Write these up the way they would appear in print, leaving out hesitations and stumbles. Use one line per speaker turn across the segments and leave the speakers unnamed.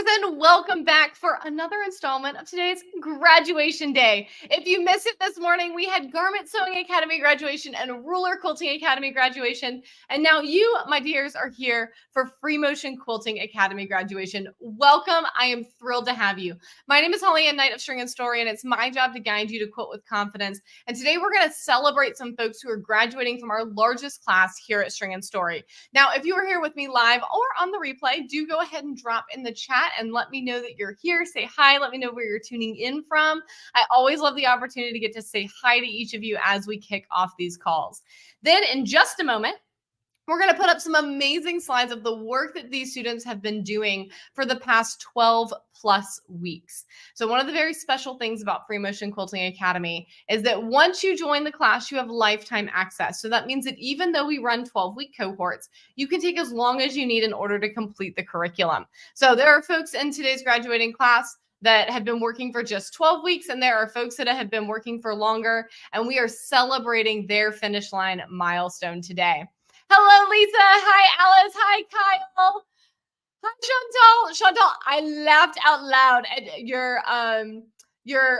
and welcome back for another installment of today's graduation day. If you missed it this morning, we had Garment Sewing Academy graduation and Ruler Quilting Academy graduation. And now you, my dears, are here for Free Motion Quilting Academy graduation. Welcome. I am thrilled to have you. My name is Holly Ann Knight of String and Story, and it's my job to guide you to quilt with confidence. And today we're going to celebrate some folks who are graduating from our largest class here at String and Story. Now, if you are here with me live or on the replay, do go ahead and drop in the chat and let me know that you're here. Say hi. Let me know where you're tuning in from. I always love the opportunity to get to say hi to each of you as we kick off these calls. Then in just a moment, we're going to put up some amazing slides of the work that these students have been doing for the past 12 plus weeks. So one of the very special things about Free Motion Quilting Academy is that once you join the class, you have lifetime access. So that means that even though we run 12-week cohorts, you can take as long as you need in order to complete the curriculum. So there are folks in today's graduating class that have been working for just 12 weeks, and there are folks that have been working for longer, and we are celebrating their finish line milestone today. Hello, Lisa. Hi, Alice. Hi, Kyle. Hi, Chantal. Chantal, I laughed out loud at your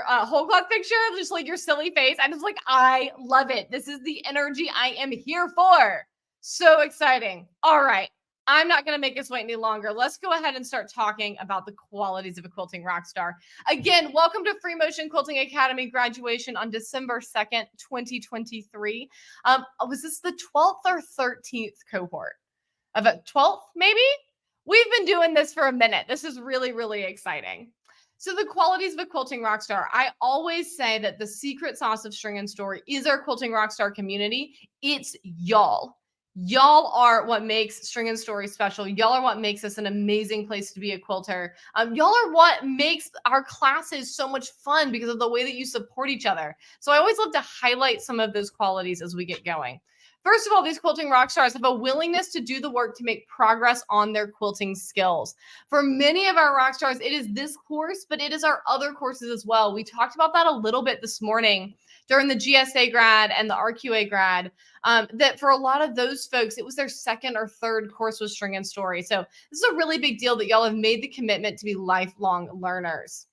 whole cloth picture, just like your silly face. I was like, I love it. This is the energy I am here for. So exciting. All right. I'm not going to make us wait any longer. Let's go ahead and start talking about the qualities of a quilting rock star. Again, welcome to Free Motion Quilting Academy graduation on December 2nd, 2023. Was this the 12th or 13th cohort? Of a 12th, maybe? We've been doing this for a minute. This is really, really exciting. So the qualities of a quilting rock star, I always say that the secret sauce of String and Story is our quilting rock star community. It's y'all. Y'all are what makes String and Story special. Y'all are what makes us an amazing place to be a quilter. Y'all are what makes our classes so much fun because of the way that you support each other. So I always love to highlight some of those qualities as we get going. First of all, these quilting rock stars have a willingness to do the work to make progress on their quilting skills. For many of our rock stars, it is this course, but it is our other courses as well. We talked about that a little bit this morning during the GSA grad and the RQA grad, that for a lot of those folks, it was their second or third course with String and Story. So this is a really big deal that y'all have made the commitment to be lifelong learners.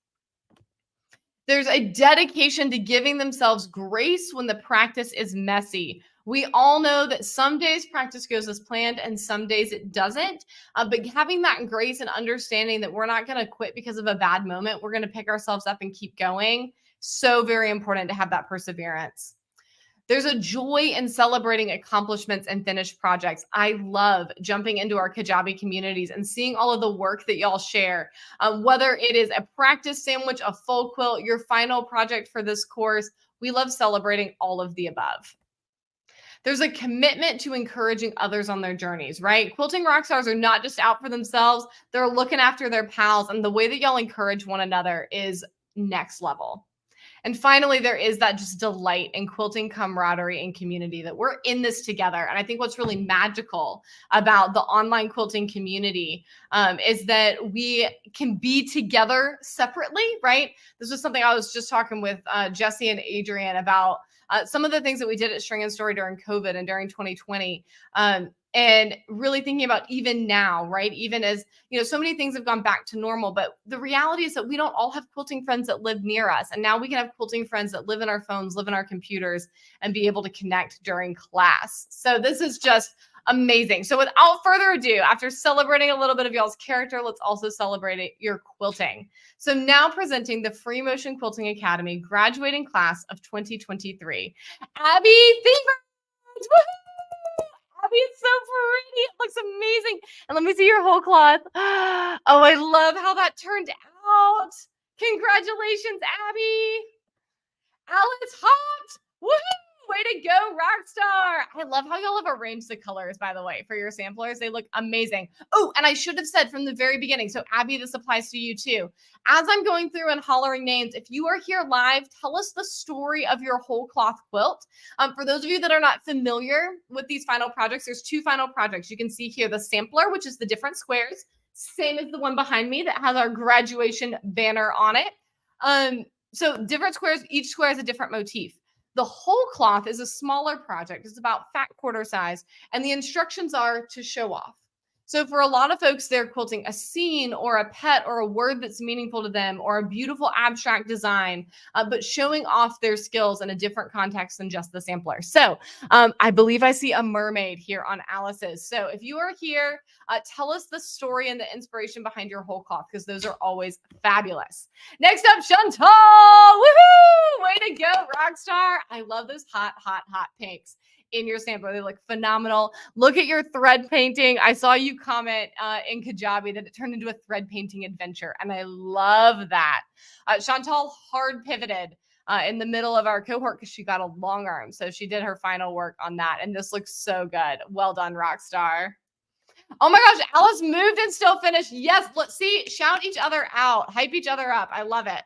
There's a dedication to giving themselves grace when the practice is messy. We all know that some days practice goes as planned and some days it doesn't. But having that grace and understanding that we're not going to quit because of a bad moment, we're going to pick ourselves up and keep going. So very important to have that perseverance. There's a joy in celebrating accomplishments and finished projects. I love jumping into our Kajabi communities and seeing all of the work that y'all share. Whether it is a practice sandwich, a full quilt, your final project for this course, we love celebrating all of the above. There's a commitment to encouraging others on their journeys, right? Quilting rock stars are not just out for themselves. They're looking after their pals. And the way that y'all encourage one another is next level. And finally, there is that just delight in quilting camaraderie and community that we're in this together. And I think what's really magical about the online quilting community is that we can be together separately, right? This was something I was just talking with Jesse and Adrian about some of the things that we did at String and Story during COVID and during 2020. And really thinking about even now, right? Even as, you know, so many things have gone back to normal, but the reality is that we don't all have quilting friends that live near us. And now we can have quilting friends that live in our phones, live in our computers, and be able to connect during class. So this is just amazing. So without further ado, after celebrating a little bit of y'all's character, let's also celebrate your quilting. So now presenting the Free Motion Quilting Academy graduating class of 2023, Abby Thievers. Woohoo! Abby, it's so pretty. It looks amazing. And let me see your whole cloth. Oh, I love how that turned out. Congratulations, Abby. Alice Hot. Woohoo! Way to go, Rockstar. I love how y'all have arranged the colors, by the way, for your samplers. They look amazing. Oh, and I should have said from the very beginning. So Abby, this applies to you too. As I'm going through and hollering names, if you are here live, tell us the story of your whole cloth quilt. For those of you that are not familiar with these final projects, there's two final projects. You can see here the sampler, which is the different squares, same as the one behind me that has our graduation banner on it. So different squares, each square has a different motif. The whole cloth is a smaller project. It's about fat quarter size. And the instructions are to show off. So for a lot of folks, they're quilting a scene or a pet or a word that's meaningful to them or a beautiful abstract design, but showing off their skills in a different context than just the sampler. So I believe I see a mermaid here on Alice's. So if you are here, tell us the story and the inspiration behind your whole cloth, because those are always fabulous. Next up, Chantal. Woohoo! Way to go, Rockstar. I love those hot, hot, hot pinks in your sampler. They look phenomenal. Look at your thread painting. I saw you comment in Kajabi that it turned into a thread painting adventure, and I love that. Chantal hard pivoted in the middle of our cohort because she got a long arm, so she did her final work on that, and this looks so good. Well done, Rockstar. Oh my gosh, Alice moved and still finished. Yes, let's see. Shout each other out. Hype each other up. I love it.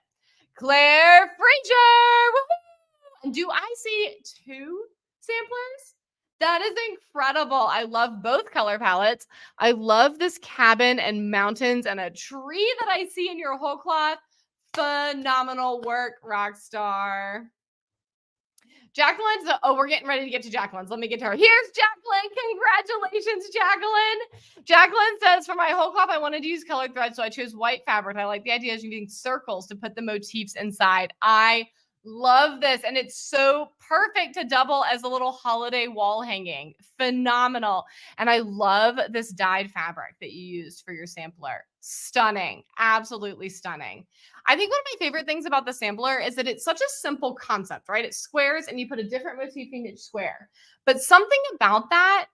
Claire Frazier. Woohoo! And do I see 2 samplers? That is incredible. I love both color palettes. I love this cabin and mountains and a tree that I see in your whole cloth. Phenomenal work, Rockstar. Jacqueline's, oh, we're getting ready to get to Jacqueline's. Let me get to her. Here's Jacqueline. Congratulations, Jacqueline. Jacqueline says, for my whole cloth, I wanted to use colored thread, so I chose white fabric. I like the idea of using circles to put the motifs inside. I love this, and it's so perfect to double as a little holiday wall hanging. Phenomenal. And I love this dyed fabric that you used for your sampler. Stunning. Absolutely stunning. I think one of my favorite things about the sampler is that it's such a simple concept, right? It's squares and you put a different motif in each square. But something about that,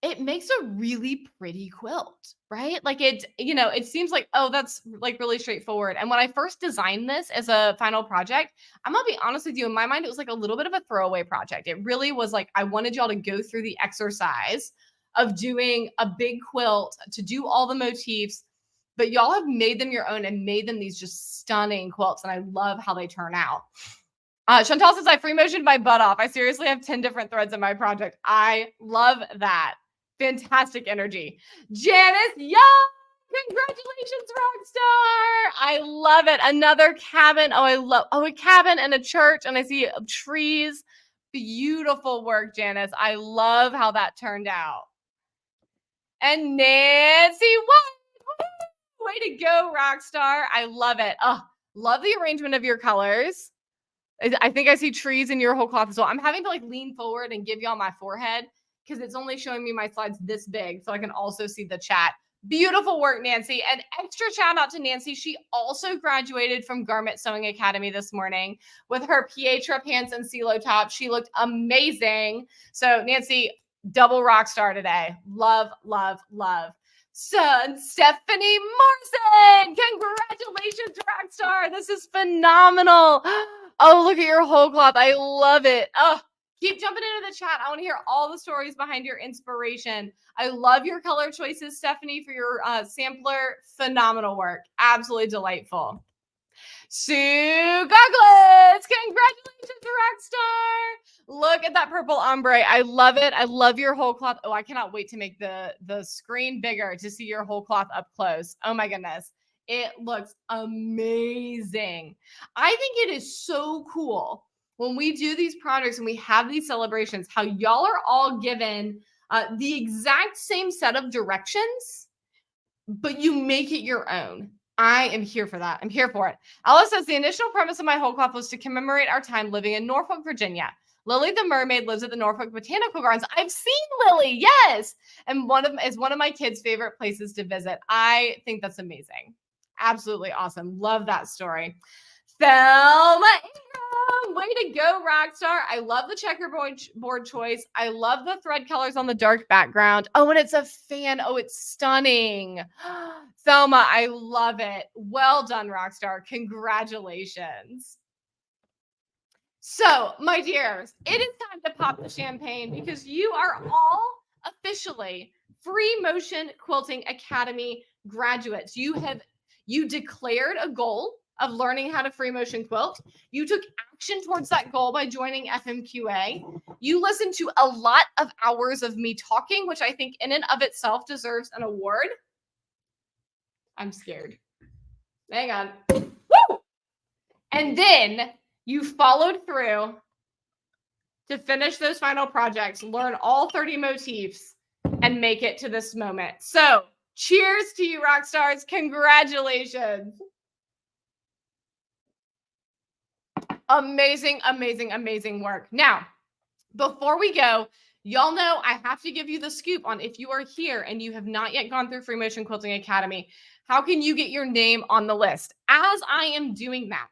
it makes a really pretty quilt, right? Like it, it seems like, oh, that's like really straightforward. And when I first designed this as a final project, I'm gonna be honest with you, in my mind, it was like a little bit of a throwaway project. It really was like, I wanted y'all to go through the exercise of doing a big quilt, to do all the motifs, but y'all have made them your own and made them these just stunning quilts. And I love how they turn out. Chantal says, I free motioned my butt off. I seriously have 10 different threads in my project. I love that. Fantastic energy. Janice Young, congratulations, Rockstar. I love it. Another cabin. A cabin and a church. And I see trees. Beautiful work, Janice. I love how that turned out. And Nancy White. Way to go, Rockstar. I love it. Oh, love the arrangement of your colors. I think I see trees in your whole cloth as well. I'm having to like lean forward and give y'all my forehead because it's only showing me my slides this big, so I can also see the chat. Beautiful work, Nancy. And extra shout out to Nancy. She also graduated from Garment Sewing Academy this morning with her Pietra pants and CeeLo top. She looked amazing. So Nancy, double rock star today. Love, love, love. Son, Stephanie Morrison. Congratulations, Rockstar. This is phenomenal. Oh, look at your whole cloth. I love it. Oh, keep jumping into the chat. I want to hear all the stories behind your inspiration. I love your color choices, Stephanie, for your sampler. Phenomenal work. Absolutely delightful. Sue Goggles, congratulations, Rockstar. Look at that purple ombre. I love it. I love your whole cloth. Oh, I cannot wait to make the screen bigger to see your whole cloth up close. Oh my goodness. It looks amazing. I think it is so cool when we do these projects and we have these celebrations, how y'all are all given the exact same set of directions, but you make it your own. I am here for that. I'm here for it. Alice says, the initial premise of my whole cloth was to commemorate our time living in Norfolk, Virginia. Lily the mermaid lives at the Norfolk Botanical Gardens. I've seen Lily, yes. And is one of my kids' favorite places to visit. I think that's amazing. Absolutely awesome. Love that story. Thelma Ingram, way to go, Rockstar. I love the checkerboard choice. I love the thread colors on the dark background. Oh, and it's a fan. Oh, it's stunning. Thelma, I love it. Well done, Rockstar. Congratulations. So, my dears, it is time to pop the champagne because you are all officially Free Motion Quilting Academy graduates. You declared a goal of learning how to free motion quilt. You took action towards that goal by joining FMQA. You listened to a lot of hours of me talking, which I think in and of itself deserves an award. I'm scared. Hang on. Woo! And then you followed through to finish those final projects, learn all 30 motifs, and make it to this moment. So cheers to you, rock stars. Congratulations. Amazing, amazing, amazing work. Now, before we go, y'all know I have to give you the scoop on if you are here and you have not yet gone through Free Motion Quilting Academy, how can you get your name on the list? As I am doing that,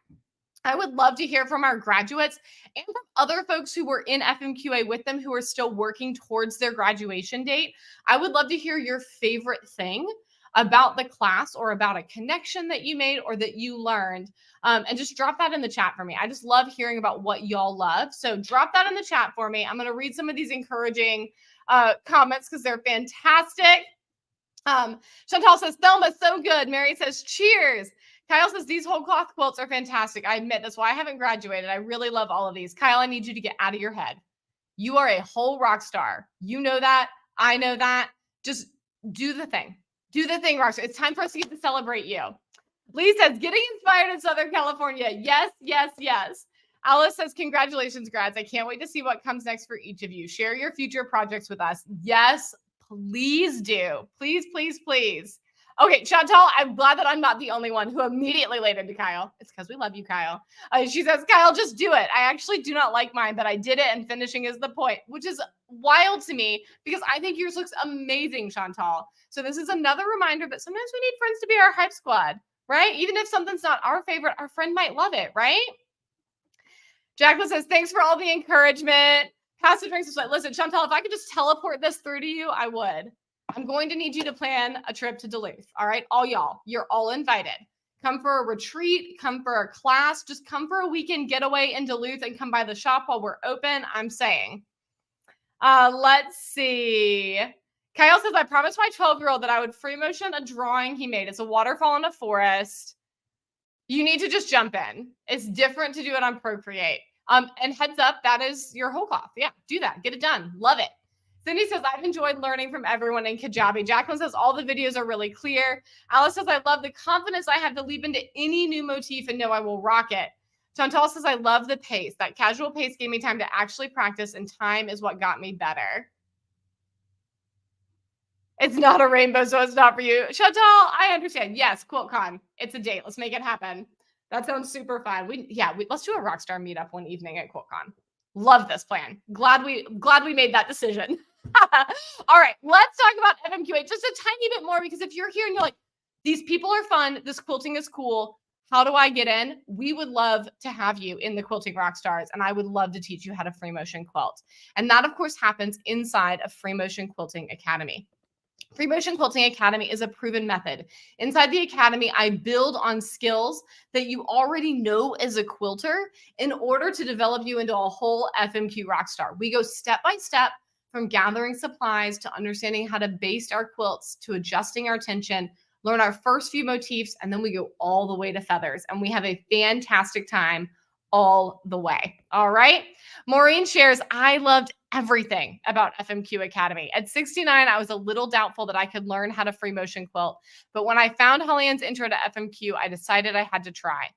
I would love to hear from our graduates and from other folks who were in FMQA with them who are still working towards their graduation date. I would love to hear your favorite thing about the class or about a connection that you made or that you learned. And just drop that in the chat for me. I just love hearing about what y'all love. So drop that in the chat for me. I'm going to read some of these encouraging comments because they're fantastic. Chantal says, Thelma, so good. Mary says, cheers. Kyle says, these whole cloth quilts are fantastic. I admit that's why I haven't graduated. I really love all of these. Kyle, I need you to get out of your head. You are a whole rock star. You know that. I know that. Just do the thing. Do the thing, rock star. It's time for us to get to celebrate you. Lee says, getting inspired in Southern California. Yes, yes, yes. Alice says, congratulations, grads. I can't wait to see what comes next for each of you. Share your future projects with us. Yes, please do. Please, please, please. Okay, Chantal, I'm glad that I'm not the only one who immediately laid into Kyle. It's because we love you, Kyle. She says, Kyle, just do it. I actually do not like mine, but I did it and finishing is the point, which is wild to me because I think yours looks amazing, Chantal. So this is another reminder that sometimes we need friends to be our hype squad, right? Even if something's not our favorite, our friend might love it, right? Jacqueline says, thanks for all the encouragement. Passive Drinks is like, listen, Chantal, if I could just teleport this through to you, I would. I'm going to need you to plan a trip to Duluth. All right, all y'all, you're all invited. Come for a retreat, come for a class, just come for a weekend getaway in Duluth and come by the shop while we're open. I'm saying. Let's see. Kyle says, I promised my 12-year-old that I would free motion a drawing he made. It's a waterfall in a forest. You need to just jump in. It's different to do it on Procreate. And heads up, that is your whole cloth. Yeah, do that. Get it done. Love it. Cindy says, I've enjoyed learning from everyone in Kajabi. Jacqueline says, all the videos are really clear. Alice says, I love the confidence I have to leap into any new motif and know I will rock it. Chantal says, I love the pace. That casual pace gave me time to actually practice, and time is what got me better. It's not a rainbow, so it's not for you. Chantal, I understand. Yes, QuiltCon. It's a date. Let's make it happen. That sounds super fun. Let's do a Rockstar meetup one evening at QuiltCon. Love this plan. Glad we made that decision. All right, let's talk about FMQA just a tiny bit more, because if you're here and you're like, these people are fun, this quilting is cool, how do I get in? We would love to have you in the Quilting Rockstars, and I would love to teach you how to free motion quilt. And that, of course, happens inside of Free Motion Quilting Academy. Free Motion Quilting Academy is a proven method. Inside the academy, I build on skills that you already know as a quilter in order to develop you into a whole FMQ rockstar. We go step by step from gathering supplies to understanding how to baste our quilts to adjusting our tension, learn our first few motifs, and then we go all the way to feathers. And we have a fantastic time all the way. All right. Maureen shares, I loved everything about FMQ Academy. At 69, I was a little doubtful that I could learn how to free motion quilt. But when I found Holly-Ann's intro to FMQ, I decided I had to try.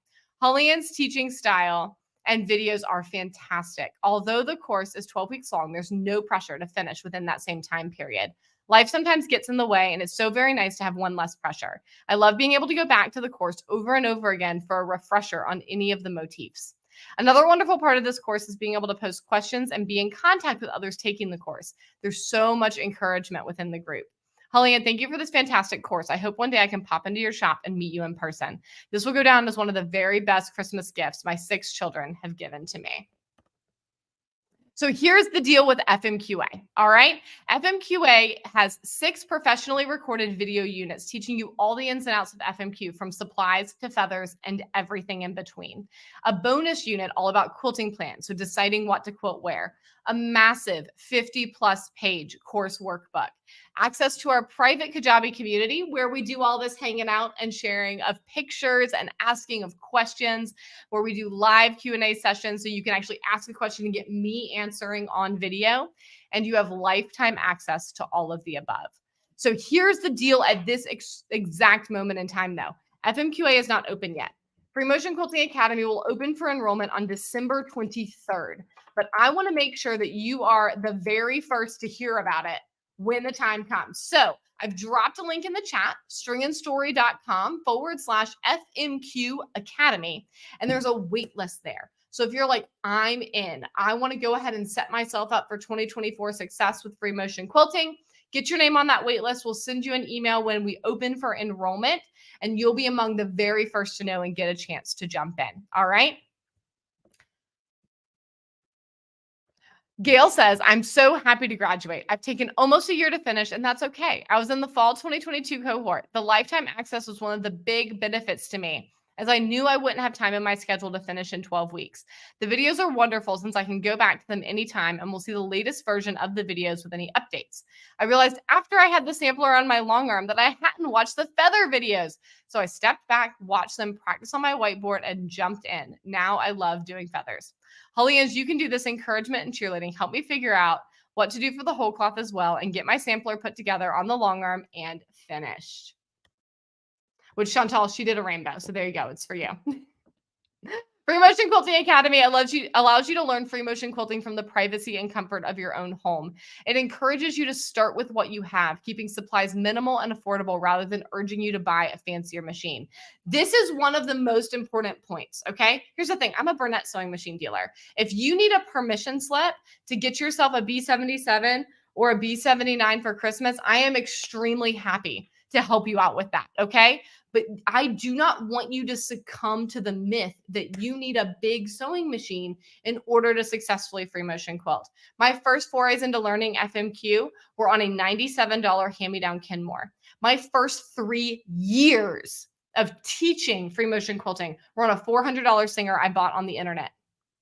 Holly-Ann's teaching style and videos are fantastic. Although the course is 12 weeks long, there's no pressure to finish within that same time period. Life sometimes gets in the way, and it's so very nice to have one less pressure. I love being able to go back to the course over and over again for a refresher on any of the motifs. Another wonderful part of this course is being able to post questions and be in contact with others taking the course. There's so much encouragement within the group. Holly-Ann, thank you for this fantastic course. I hope one day I can pop into your shop and meet you in person. This will go down as one of the very best Christmas gifts my 6 children have given to me. So here's the deal with FMQA, all right? FMQA has 6 professionally recorded video units teaching you all the ins and outs of FMQ, from supplies to feathers and everything in between. A bonus unit all about quilting plans, so deciding what to quilt where. A massive 50-plus page course workbook. Access to our private Kajabi community, where we do all this hanging out and sharing of pictures and asking of questions, where we do live Q&A sessions so you can actually ask a question and get me answering on video. And you have lifetime access to all of the above. So here's the deal at this exact moment in time, though. FMQA is not open yet. Free Motion Quilting Academy will open for enrollment on December 23rd. But I want to make sure that you are the very first to hear about it when the time comes. So I've dropped a link in the chat, stringandstory.com/FMQ Academy, and there's a wait list there. So if you're like, I'm in, I want to go ahead and set myself up for 2024 success with free motion quilting, get your name on that wait list. We'll send you an email when we open for enrollment, and you'll be among the very first to know and get a chance to jump in. All right. Gail says, I'm so happy to graduate. I've taken almost a year to finish, and that's okay. I was in the fall 2022 cohort. The lifetime access was one of the big benefits to me, as I knew I wouldn't have time in my schedule to finish in 12 weeks. The videos are wonderful since I can go back to them anytime and we'll see the latest version of the videos with any updates. I realized after I had the sampler on my long arm that I hadn't watched the feather videos. So I stepped back, watched them, practiced on my whiteboard, and jumped in. Now I love doing feathers. Holly, as you can do this encouragement and cheerleading, help me figure out what to do for the whole cloth as well and get my sampler put together on the long arm and finished. Which Chantal, she did a rainbow. So there you go. It's for you. Free Motion Quilting Academy allows you to learn free motion quilting from the privacy and comfort of your own home. It encourages you to start with what you have, keeping supplies minimal and affordable rather than urging you to buy a fancier machine. This is one of the most important points, okay? Here's the thing. I'm a Burnett sewing machine dealer. If you need a permission slip to get yourself a B77 or a B79 for Christmas, I am extremely happy to help you out with that, okay? But I do not want you to succumb to the myth that you need a big sewing machine in order to successfully free motion quilt. My first forays into learning FMQ were on a $97 hand-me-down Kenmore. My first 3 years of teaching free motion quilting were on a $400 Singer I bought on the internet.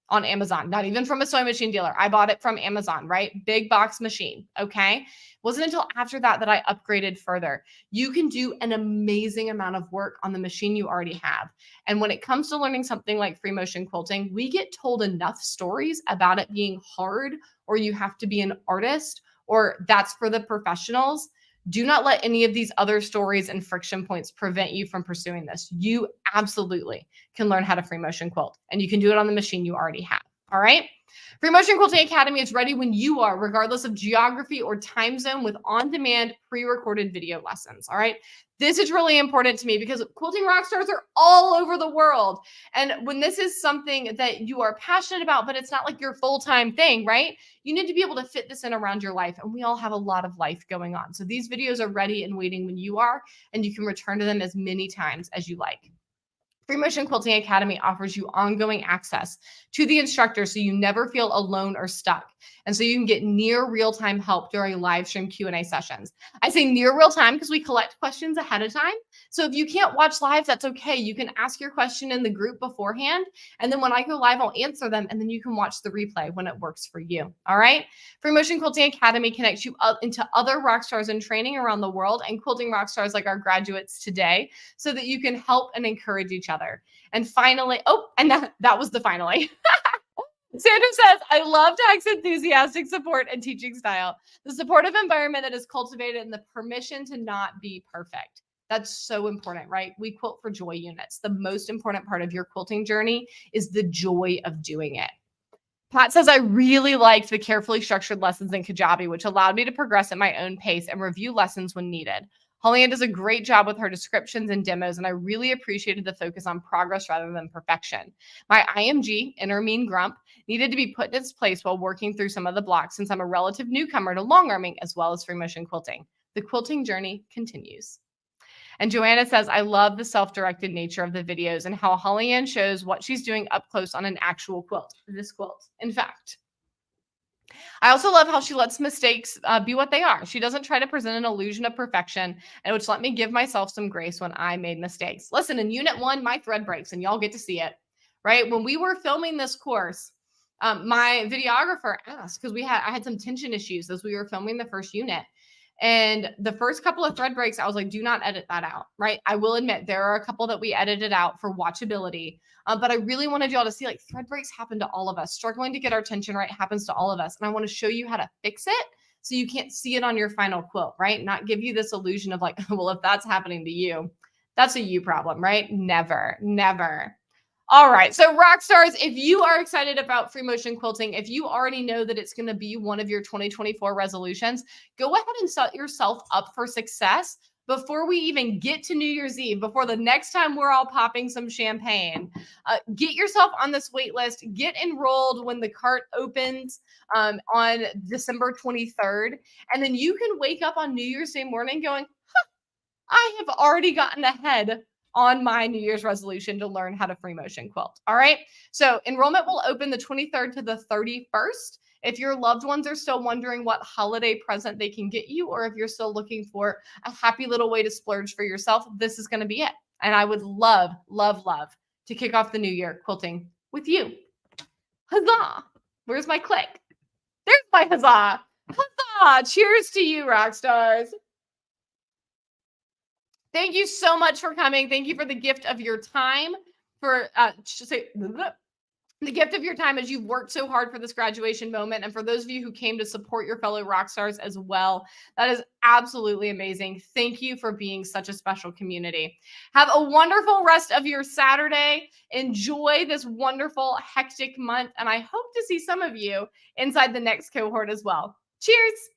On Amazon, not even from a sewing machine dealer. I bought it from Amazon, right? Big box machine. Okay. Wasn't until after that that I upgraded further. You can do an amazing amount of work on the machine you already have. And when it comes to learning something like free motion quilting, we get told enough stories about it being hard, or you have to be an artist, or that's for the professionals. Do not let any of these other stories and friction points prevent you from pursuing this. You absolutely can learn how to free motion quilt, and you can do it on the machine you already have. All right. Free Motion Quilting Academy is ready when you are, regardless of geography or time zone, with on-demand pre-recorded video lessons. All right. This is really important to me because quilting rock stars are all over the world. And when this is something that you are passionate about, but it's not like your full-time thing, right? You need to be able to fit this in around your life. And we all have a lot of life going on. So these videos are ready and waiting when you are, and you can return to them as many times as you like. Free Motion Quilting Academy offers you ongoing access to the instructor so you never feel alone or stuck. And so you can get near real-time help during live stream Q&A sessions. I say near real-time because we collect questions ahead of time. So if you can't watch live, that's okay. You can ask your question in the group beforehand. And then when I go live, I'll answer them. And then you can watch the replay when it works for you. All right. Free Motion Quilting Academy connects you into other rock stars in training around the world and quilting rock stars like our graduates today so that you can help and encourage each other. And finally, that was the finally. Sandra says, I love Tag's enthusiastic support and teaching style. The supportive environment that is cultivated and the permission to not be perfect. That's so important, right? We quilt for joy units. The most important part of your quilting journey is the joy of doing it. Pat says, I really liked the carefully structured lessons in Kajabi, which allowed me to progress at my own pace and review lessons when needed. Holly Ann does a great job with her descriptions and demos, and I really appreciated the focus on progress rather than perfection. My IMG, Inner Mean Grump, needed to be put in its place while working through some of the blocks since I'm a relative newcomer to long arming as well as free motion quilting. The quilting journey continues. And Joanna says, I love the self-directed nature of the videos and how Holly Ann shows what she's doing up close on an actual quilt, this quilt, in fact. I also love how she lets mistakes be what they are. She doesn't try to present an illusion of perfection, and which let me give myself some grace when I made mistakes. Listen, in Unit 1, my thread breaks, and y'all get to see it, right? When we were filming this course, my videographer asked, because I had some tension issues as we were filming the first unit. And the first couple of thread breaks, I was like, do not edit that out, right? I will admit there are a couple that we edited out for watchability. But I really wanted y'all to see like thread breaks happen to all of us. Struggling to get our tension right happens to all of us. And I want to show you how to fix it so you can't see it on your final quilt, right? Not give you this illusion of like, well, if that's happening to you, that's a you problem, right? Never, never. All right. So, rock stars, if you are excited about free motion quilting, if you already know that it's going to be one of your 2024 resolutions, go ahead and set yourself up for success before we even get to New Year's Eve, before the next time we're all popping some champagne. Get yourself on this wait list, get enrolled when the cart opens on December 23rd. And then you can wake up on New Year's Day morning going, I have already gotten ahead on my New Year's resolution to learn how to free motion quilt. All right. So enrollment will open the 23rd to the 31st. If your loved ones are still wondering what holiday present they can get you, or if you're still looking for a happy little way to splurge for yourself, this is going to be it. And I would love, love, love to kick off the new year quilting with you. Huzzah! Where's my click? There's my huzzah! Huzzah! Cheers to you, rock stars. Thank you so much for coming. Thank you for the gift of your time, for the gift of your time as you've worked so hard for this graduation moment. And for those of you who came to support your fellow rock stars as well, that is absolutely amazing. Thank you for being such a special community. Have a wonderful rest of your Saturday. Enjoy this wonderful, hectic month. And I hope to see some of you inside the next cohort as well. Cheers.